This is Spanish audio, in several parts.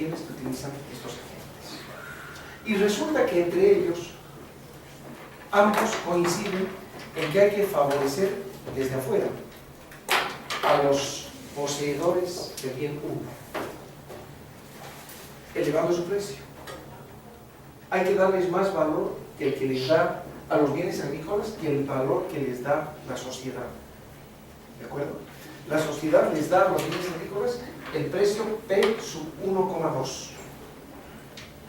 bienes que utilizan estos agentes. Y resulta que entre ellos, ambos coinciden en que hay que favorecer desde afuera a los poseedores del bien 1, elevando su precio. Hay que darles más valor que el que les da a los bienes agrícolas y el valor que les da la sociedad. ¿De acuerdo? La sociedad les da a los bienes agrícolas el precio P sub 1,2.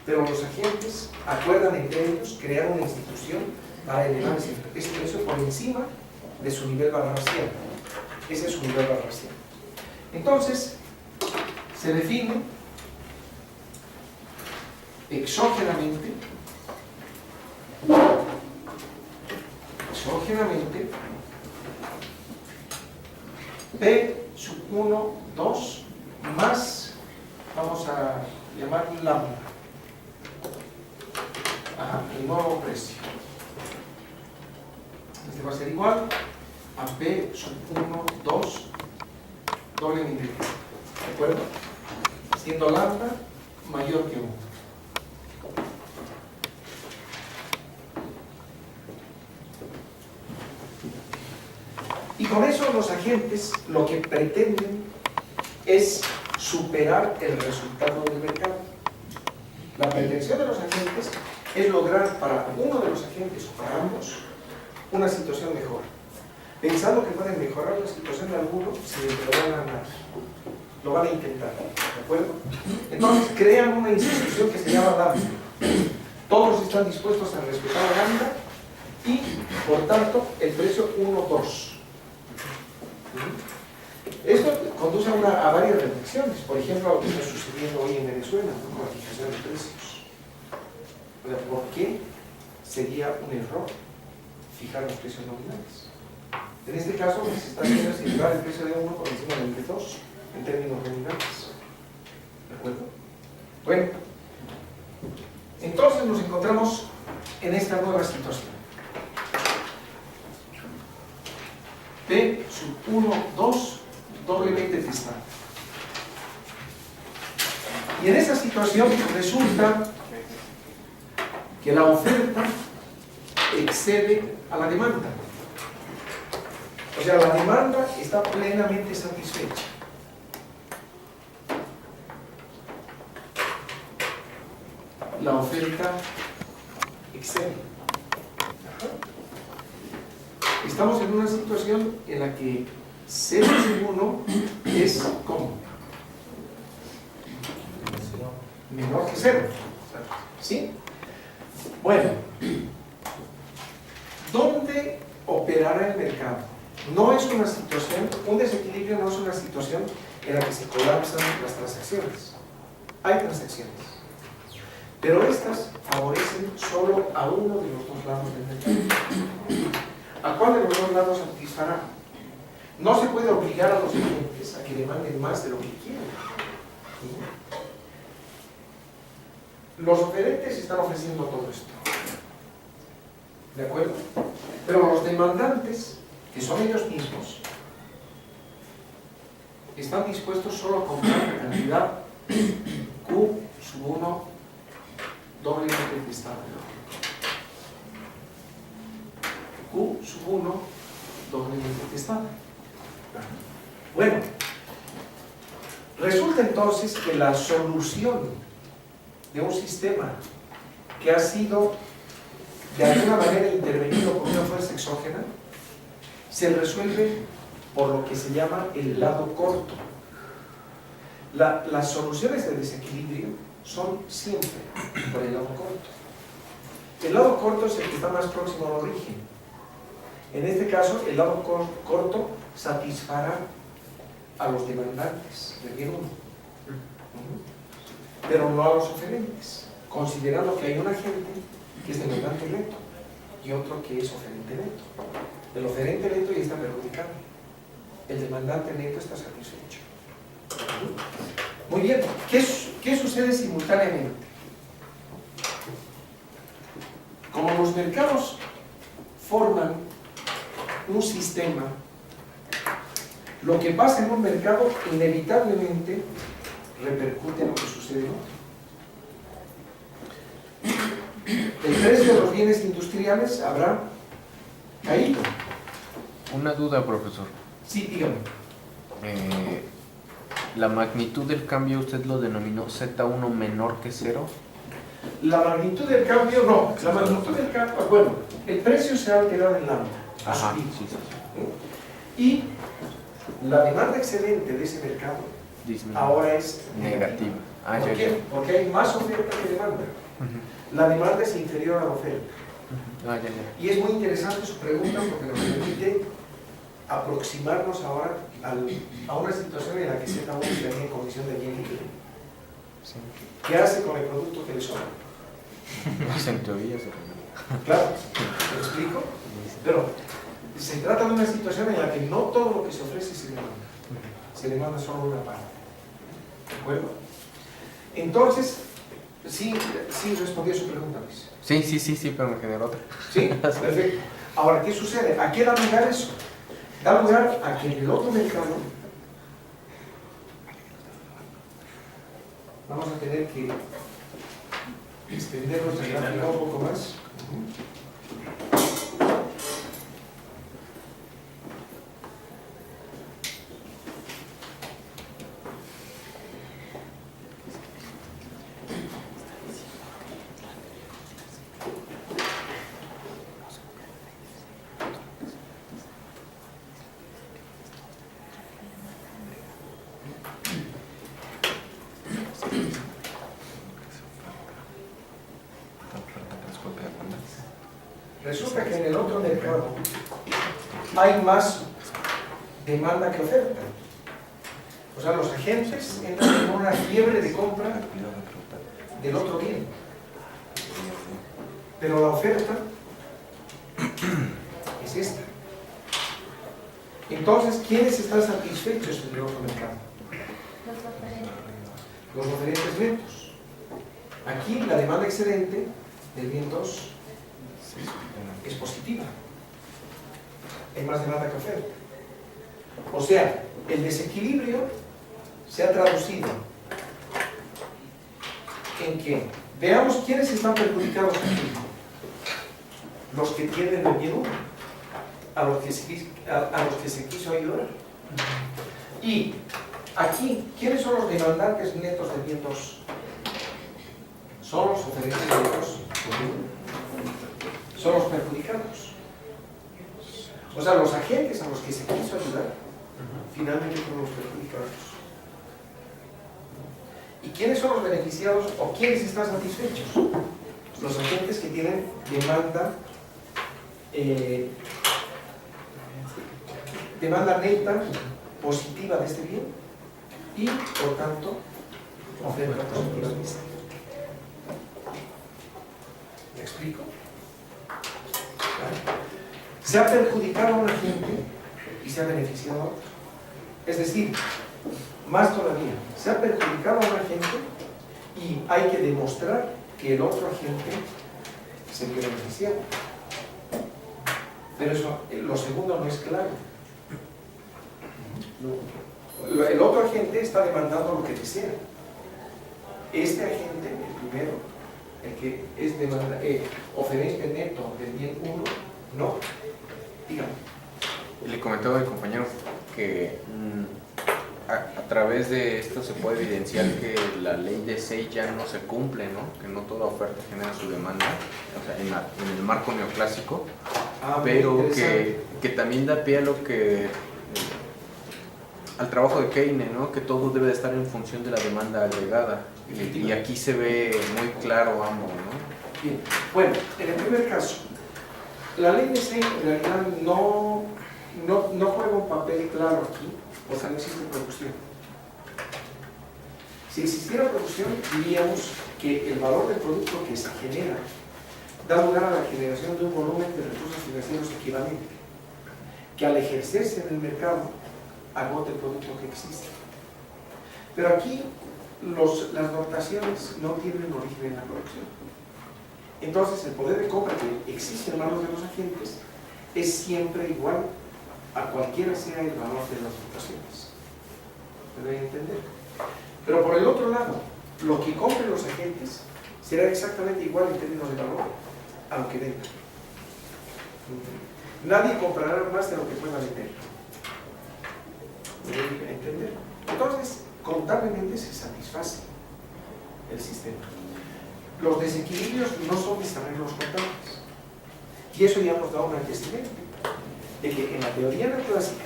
Pero los agentes acuerdan entre ellos crear una institución para elevar ese precio por encima de su nivel barracial. Ese es su nivel barracial. Entonces, se define exógenamente P sub 1, 2 más, vamos a llamar lambda, el nuevo precio. Este va a ser igual a P sub 1, 2 doble integral. ¿De acuerdo? Siendo lambda mayor que 1. Y con eso los agentes lo que pretenden es superar el resultado del mercado. La pretensión de los agentes es lograr para uno de los agentes o para ambos una situación mejor, pensando que pueden mejorar la situación de alguno si lo van a ganar, lo van a intentar, ¿de acuerdo? Entonces crean una institución que se llama lambda. Todos están dispuestos a respetar a lambda y, por tanto, el precio 1,2. Esto conduce a varias reflexiones. Por ejemplo, lo que está sucediendo hoy en Venezuela, ¿no? Con la fijación de precios. ¿Por qué sería un error fijar los precios nominales? En este caso, lo que se está haciendo es elevar el precio de 1 por encima del de 2 en términos nominales. ¿De acuerdo? Bueno, entonces nos encontramos en esta nueva situación. P sub 1, 2 doblemente testado. Y en esa situación resulta que la oferta excede a la demanda. O sea, la demanda está plenamente satisfecha. La oferta excede. Estamos en una situación en la que 0 sub 1 es ¿cómo? Menor que 0. ¿Sí? Bueno, ¿dónde operará el mercado? No es una situación, un desequilibrio no es una situación en la que se colapsan las transacciones. Hay transacciones, pero estas favorecen solo a uno de los dos lados del mercado. ¿A cuál de los dos lados satisfará? No se puede obligar a los clientes a que demanden más de lo que quieren. Los oferentes están ofreciendo todo esto. ¿De acuerdo? Pero los demandantes, que son ellos mismos, están dispuestos solo a comprar la cantidad Q sub 1 doblemente testada. Q sub 1 doblemente testada. Bueno, resulta entonces que la solución de un sistema que ha sido de alguna manera intervenido por una fuerza exógena se resuelve por lo que se llama el lado corto. Las soluciones de desequilibrio son siempre por el lado corto. El lado corto es el que está más próximo al origen. En este caso, el lado corto satisfará a los demandantes del bien 1, pero no a los oferentes, considerando que hay un agente que es demandante neto y otro que es oferente neto. El oferente neto ya está perjudicado, el demandante neto está satisfecho. Muy bien, ¿qué sucede simultáneamente? Como los mercados forman un sistema, lo que pasa en un mercado inevitablemente repercute en lo que sucede en otro. los bienes industriales habrá caído. Una duda, profesor. Sí, dígame. La magnitud del cambio usted lo denominó Z1 menor que 0. La magnitud del cambio, no. La magnitud del cambio, bueno, el precio se ha alterado en lambda. Ajá, Sí, sí, sí. Y la demanda excedente de ese mercado Disminuye. ahora es Negativa. Ah, ¿Por ya, qué? ya. Porque hay más oferta que demanda. La demanda es inferior a la oferta. Ah, ya, ya. Y es muy interesante su pregunta porque nos permite aproximarnos ahora a una situación en la que Z1 estaría en condición de bien libre. Sí. ¿Qué hace con el producto que le sobra? Pues en teoría se Claro, ¿me explico? Pero se trata de una situación en la que no todo lo que se ofrece se demanda. Se demanda solo una parte. ¿De acuerdo? Entonces, sí respondí a su pregunta, Luis. Sí, pero me generó otra. Sí, perfecto. Ahora, ¿qué sucede? ¿A qué da lugar eso? Da lugar a que en el otro mercado vamos a tener que extender nuestra gráfica un poco más. Resulta que en el otro mercado hay más demanda que oferta. O sea, los agentes entran en una fiebre de compra del otro bien. Pero la oferta es esta. Entonces, ¿quiénes están satisfechos en el otro mercado? Los oferentes netos. Aquí la demanda excedente del bien 2 es positiva. Hay más demanda que oferta. O sea, el desequilibrio se ha traducido en que veamos quiénes están perjudicados aquí. Los que tienen el bien 1, a los que se quiso ayudar. Y aquí, ¿quiénes son los demandantes netos del bien 2? Son los oferentes netos. Son los perjudicados. O sea, los agentes a los que se quiso ayudar, finalmente fueron los perjudicados. ¿Y quiénes son los beneficiados o quiénes están satisfechos? Los agentes que tienen demanda neta positiva de este bien y, por tanto, oferta positiva de este. ¿Me explico? Se ha perjudicado a una gente y se ha beneficiado a otro. Es decir, más todavía, se ha perjudicado a una gente y hay que demostrar que el otro agente se vio beneficiado. Pero eso, lo segundo no es claro. No. El otro agente está demandando lo que desea. Este agente, el primero, el que es oferente neto del bien 1, no. Dígame. Le comentaba al compañero que a través de esto se puede evidenciar que la ley de Say ya no se cumple, ¿no? Que no toda oferta genera su demanda, o sea, en el marco neoclásico, pero que también da pie a lo que al trabajo de Keynes, ¿no? Que todo debe de estar en función de la demanda agregada, y aquí se ve muy claro ambos, ¿no? Bien, bueno, en el primer caso, la ley de Say en realidad no juega un papel claro aquí, porque no existe producción. Si existiera producción, diríamos que el valor del producto que se genera da lugar a la generación de un volumen de recursos financieros equivalente, que al ejercerse en el mercado agota el producto que existe. Pero aquí las dotaciones no tienen origen en la producción. Entonces el poder de compra que existe en manos de los agentes es siempre igual a cualquiera sea el valor de las dotaciones. ¿Me deben entender? Pero por el otro lado, lo que compren los agentes será exactamente igual en términos de valor aunque venda. Nadie comprará más de lo que pueda vender. ¿Me voy a entender? Entonces, contablemente se satisface el sistema. Los desequilibrios no son desarreglos contables. Y eso ya nos da un antecedente de que en la teoría neoclásica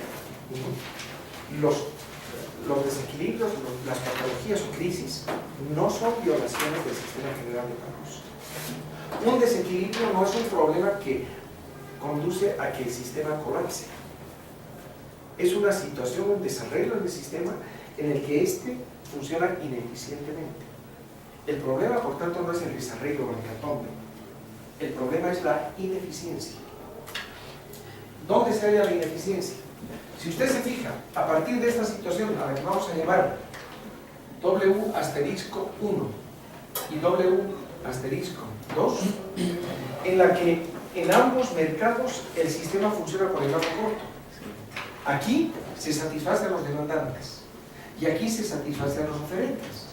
los desequilibrios, las patologías o crisis no son violaciones del sistema general de pagos. Un desequilibrio no es un problema que conduce a que el sistema colapse. Es una situación, un desarreglo del sistema en el que éste funciona ineficientemente. El problema, por tanto, no es el desarreglo o el hecatombe. El problema es la ineficiencia. ¿Dónde se halla la ineficiencia? Si usted se fija, a partir de esta situación, a la que vamos a llamar W asterisco 1 y W asterisco 2, en la que en ambos mercados el sistema funciona por el lado corto. Aquí se satisface a los demandantes y aquí se satisface a los oferentes.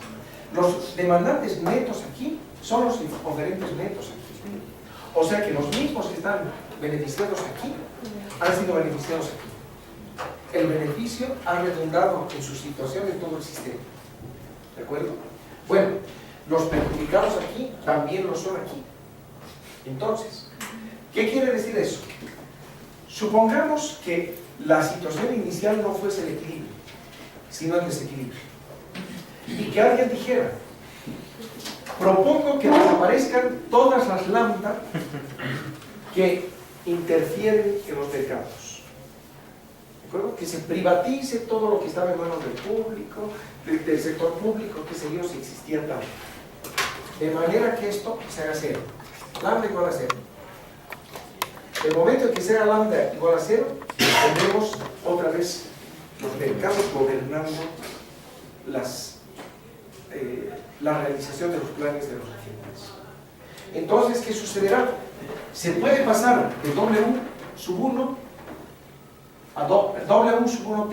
Los demandantes netos aquí son los oferentes netos aquí. O sea que los mismos que están beneficiados aquí han sido beneficiados aquí. El beneficio ha redundado en su situación en todo el sistema. ¿De acuerdo? Bueno, los perjudicados aquí también lo son aquí. Entonces, ¿qué quiere decir eso? Supongamos que la situación inicial no fuese el equilibrio, sino el desequilibrio. Y que alguien dijera, propongo que desaparezcan todas las lambda que interfieren en los mercados. ¿De acuerdo? Que se privatice todo lo que estaba en manos del público, del sector público, que sé yo, si existía tal. De manera que esto se haga cero. Lambda igual a cero. El momento en que sea lambda igual a cero, tendremos otra vez los mercados gobernando la realización de los planes de los agentes. Entonces, ¿qué sucederá? Se puede pasar de W sub 1 a W sub 1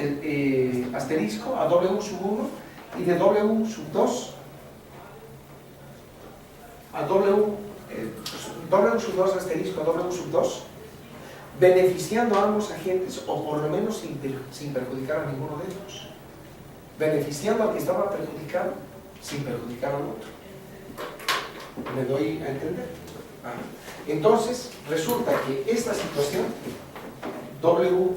asterisco a W sub 1 y de W sub 2 a W sub 2 asterisco a W sub 2, beneficiando a ambos agentes o por lo menos sin perjudicar a ninguno de ellos, beneficiando al que estaba perjudicado sin perjudicar al otro. ¿Me doy a entender? Entonces resulta que esta situación W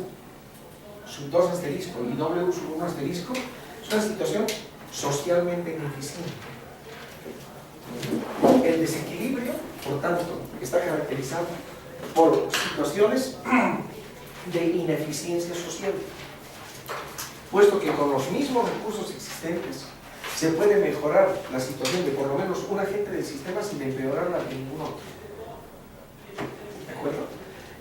sub 2 asterisco y W sub 1 asterisco es una situación socialmente ineficiente. El desequilibrio, por tanto, está caracterizado por situaciones de ineficiencia social, puesto que con los mismos recursos existentes se puede mejorar la situación de por lo menos un agente del sistema sin empeorar la de ningún otro. ¿De acuerdo?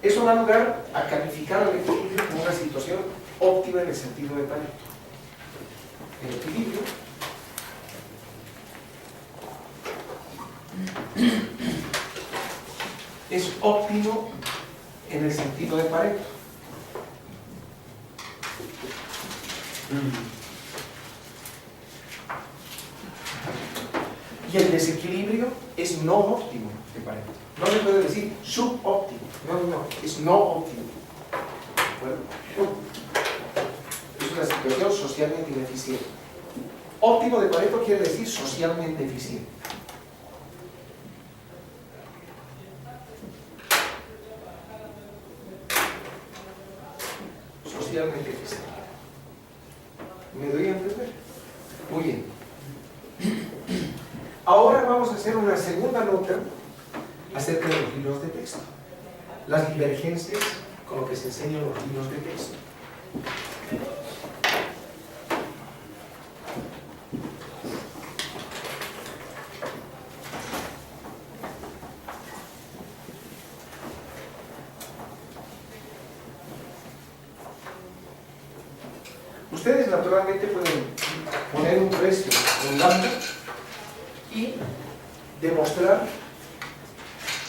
Eso da lugar a calificar al equilibrio como una situación óptima en el sentido de Pareto. El equilibrio es óptimo en el sentido de Pareto. Y el desequilibrio es no óptimo de Pareto. No se puede decir subóptimo. No, es no óptimo. ¿De acuerdo? Es una situación socialmente ineficiente. Óptimo de Pareto quiere decir socialmente eficiente. Socialmente eficiente. ¿Me doy a entender? Muy bien. Ahora vamos a hacer una segunda nota acerca de los libros de texto. Las divergencias con lo que se enseñan en los libros de texto. Ustedes naturalmente pueden poner un precio en lambda y demostrar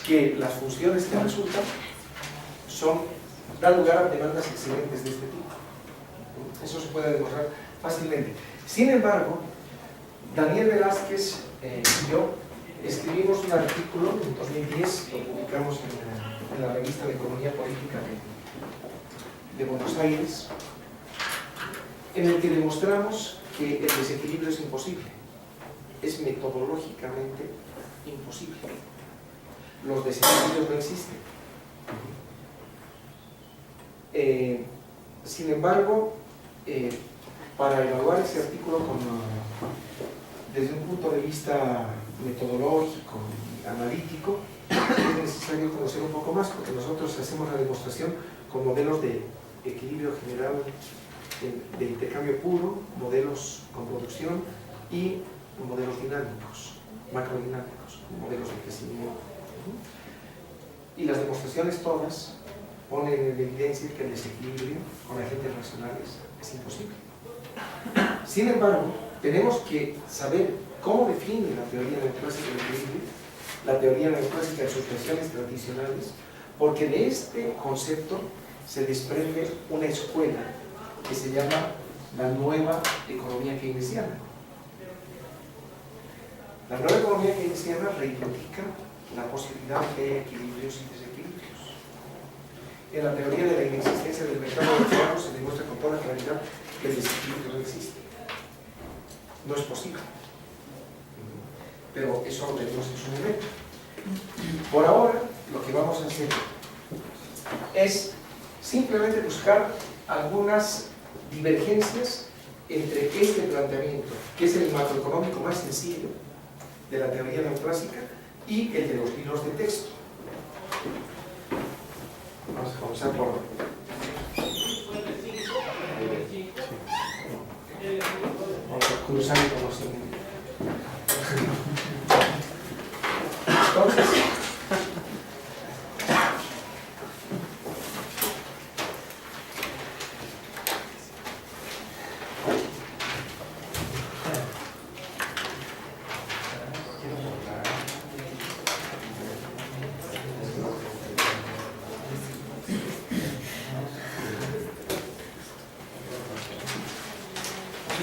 que las funciones que resultan dan lugar a demandas excelentes de este tipo. Eso se puede demostrar fácilmente. Sin embargo, Daniel Velázquez y yo escribimos artículo en 2010, lo publicamos en la revista de Economía Política de Buenos Aires, en el que demostramos que el desequilibrio es imposible, es metodológicamente imposible. Los desequilibrios no existen. Sin embargo, para evaluar ese artículo desde un punto de vista metodológico y analítico, es necesario conocer un poco más, porque nosotros hacemos la demostración con modelos de equilibrio general de intercambio puro, modelos con producción y modelos dinámicos, macrodinámicos, modelos de crecimiento. Y las demostraciones todas ponen en evidencia que el desequilibrio con agentes racionales es imposible. Sin embargo, tenemos que saber cómo define la teoría neoclásica del equilibrio, la teoría neoclásica en sus versiones tradicionales, porque de este concepto se desprende una escuela que se llama la nueva economía keynesiana. La nueva economía keynesiana reivindica la posibilidad de que haya equilibrios y desequilibrios. En la teoría de la inexistencia del mercado de se demuestra con toda claridad que el desequilibrio no existe. No es posible. Pero eso lo veremos en su momento. Por ahora, lo que vamos a hacer es simplemente buscar algunas divergencias entre este planteamiento, que es el macroeconómico más sencillo de la teoría neoclásica, y el de los libros de texto. Vamos a comenzar por... Vamos a cruzar el conocimiento. Entonces,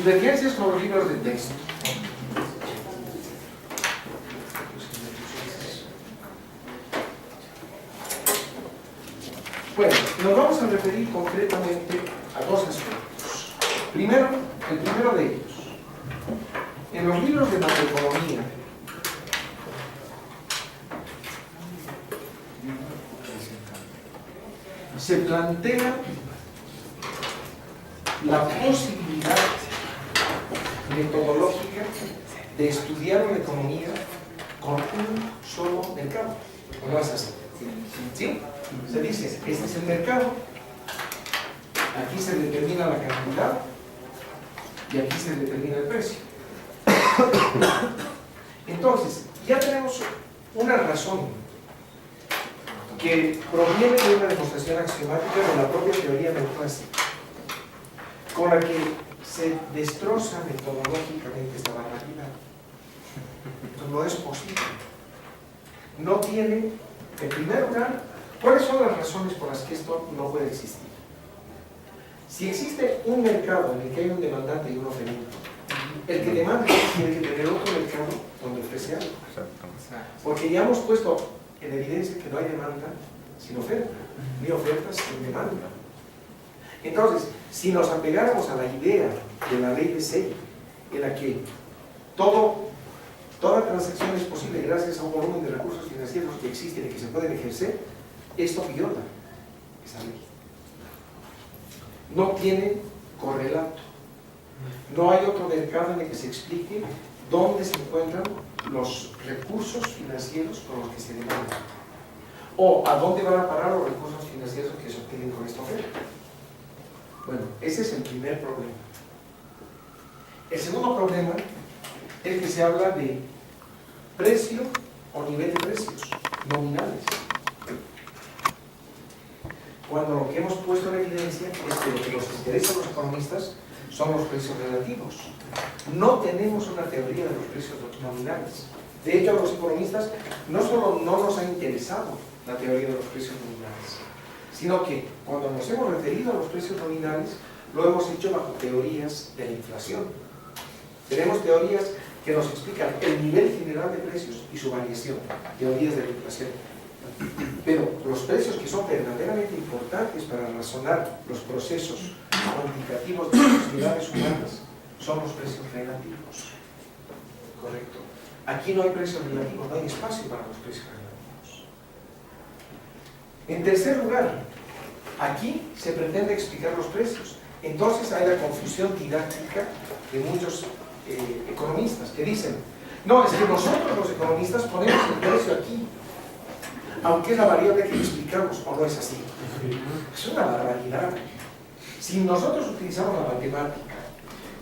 divergencias con los libros de texto. Bueno, nos vamos a referir concretamente a dos aspectos. Primero, el primero de ellos. En los libros de macroeconomía, se plantea la posibilidad metodológica de estudiar una economía con un solo mercado. ¿No es así? ¿Sí? Se dice, este es el mercado, aquí se determina la cantidad y aquí se determina el precio. Entonces, ya tenemos una razón que proviene de una demostración axiomática de la propia teoría neoclásica, con la que se destroza metodológicamente esta barbaridad. Entonces, no es posible. No tiene, en primer lugar, ¿cuáles son las razones por las que esto no puede existir? Si existe un mercado en el que hay un demandante y un oferente, el que demanda tiene que tener otro mercado donde ofrece algo. Porque ya hemos puesto en evidencia que no hay demanda sin oferta, ni oferta sin demanda. Entonces, si nos apegáramos a la idea de la ley de Say, en la que toda transacción es posible gracias a un volumen de recursos financieros que existen y que se pueden ejercer, esto viola esa ley. No tiene correlato. No hay otro mercado en el que se explique dónde se encuentran los recursos financieros con los que se demandan, o a dónde van a parar los recursos financieros que se obtienen con esta oferta. Bueno, ese es el primer problema. El segundo problema es que se habla de precio o nivel de precios nominales, cuando lo que hemos puesto en evidencia es que lo que nos interesa a los economistas son los precios relativos. No tenemos una teoría de los precios nominales. De hecho, a los economistas no solo no nos ha interesado la teoría de los precios nominales, sino que cuando nos hemos referido a los precios nominales, lo hemos hecho bajo teorías de la inflación. Tenemos teorías que nos explican el nivel general general de precios y su variación, teorías de la inflación. Pero los precios que son verdaderamente importantes para razonar los procesos cuantitativos de las sociedades humanas son los precios relativos. Correcto. Aquí no hay precios relativos, no hay espacio para los precios relativos. En tercer lugar, aquí se pretende explicar los precios. Entonces hay la confusión didáctica de muchos economistas que dicen, no, es que nosotros los economistas ponemos el precio aquí, aunque es la variable que explicamos, o no es así. Es una barbaridad. Si nosotros utilizamos la matemática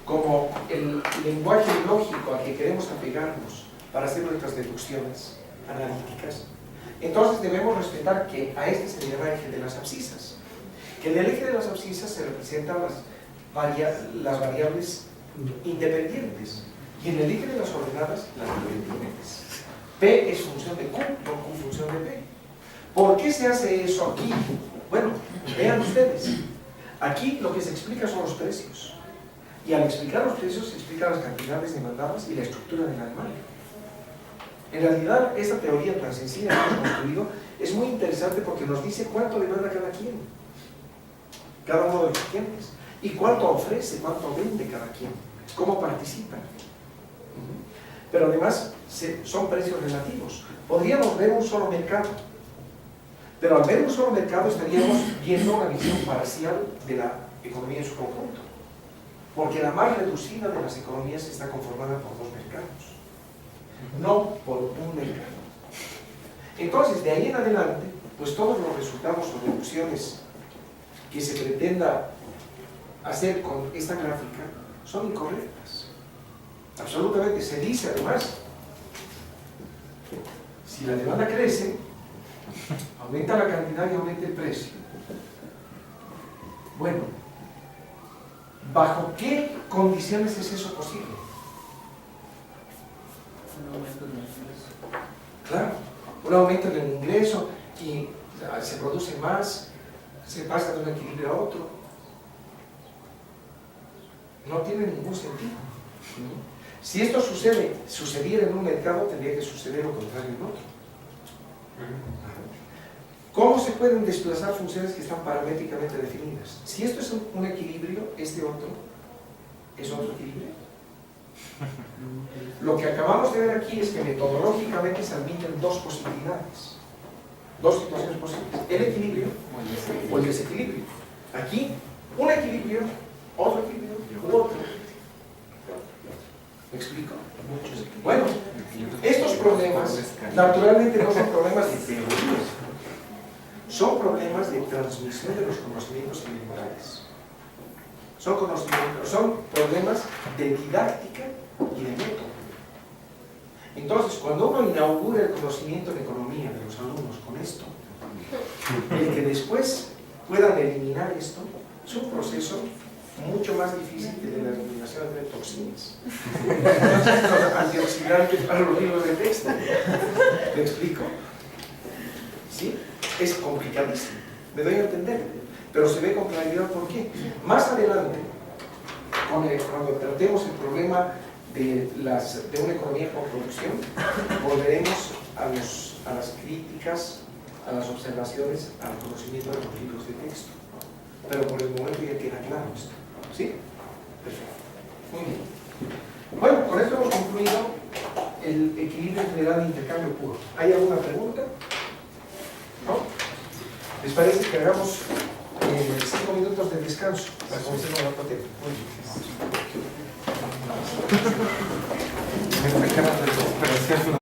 como el lenguaje lógico al que queremos apegarnos para hacer nuestras deducciones analíticas, entonces debemos respetar que a este se le llama eje de las abscisas. Que en el eje de las abscisas se representan las variables independientes y en el eje de las ordenadas las dependientes. P es función de Q, no Q función de P. ¿Por qué se hace eso aquí? Bueno, vean ustedes. Aquí lo que se explica son los precios. Y al explicar los precios se explican las cantidades demandadas y la estructura del animal. En realidad, esta teoría tan sencilla que hemos construido es muy interesante porque nos dice cuánto demanda cada quien, cada uno de los clientes, y cuánto ofrece, cuánto vende cada quien, cómo participan. Pero además son precios relativos. Podríamos ver un solo mercado, pero al ver un solo mercado estaríamos viendo una visión parcial de la economía en su conjunto, porque la más reducida de las economías está conformada por dos mercados, no por un mercado. Entonces, de ahí en adelante, pues todos los resultados o deducciones que se pretenda hacer con esta gráfica son incorrectas. Absolutamente. Se dice además, si la demanda crece, aumenta la cantidad y aumenta el precio. Bueno, ¿bajo qué condiciones es eso posible? Un aumento en el ingreso. Claro, un aumento en el ingreso y se produce más, se pasa de un equilibrio a otro. No tiene ningún sentido. Si esto sucediera en un mercado, tendría que suceder lo contrario en otro. ¿Cómo se pueden desplazar funciones que están paramétricamente definidas? Si esto es un equilibrio, este otro es otro equilibrio. Lo que acabamos de ver aquí es que metodológicamente se admiten dos posibilidades, dos situaciones posibles: el equilibrio o el desequilibrio. Aquí, un equilibrio, otro equilibrio u otro. ¿Me explico? Bueno, estos problemas naturalmente no son problemas de teoría, son problemas de transmisión de los conocimientos elementales. Son problemas de didáctica y de método. Entonces, cuando uno inaugura el conocimiento en economía de los alumnos con esto, el que después puedan eliminar esto es un proceso mucho más difícil que de la eliminación de toxinas, antioxidantes para los libros de texto. ¿Me explico? ¿Sí? Es complicadísimo, me doy a entender, pero se ve con claridad por qué. Más adelante, cuando tratemos el problema de una economía con producción, volveremos a las críticas, a las observaciones, al conocimiento de los libros de texto. Pero por el momento ya queda claro esto. ¿Sí? Perfecto. Muy bien. Bueno, con esto hemos concluido el equilibrio general de intercambio puro. ¿Hay alguna pregunta? ¿No? ¿Les parece que hagamos 5 minutos de descanso para comenzar con la patente? Muy bien.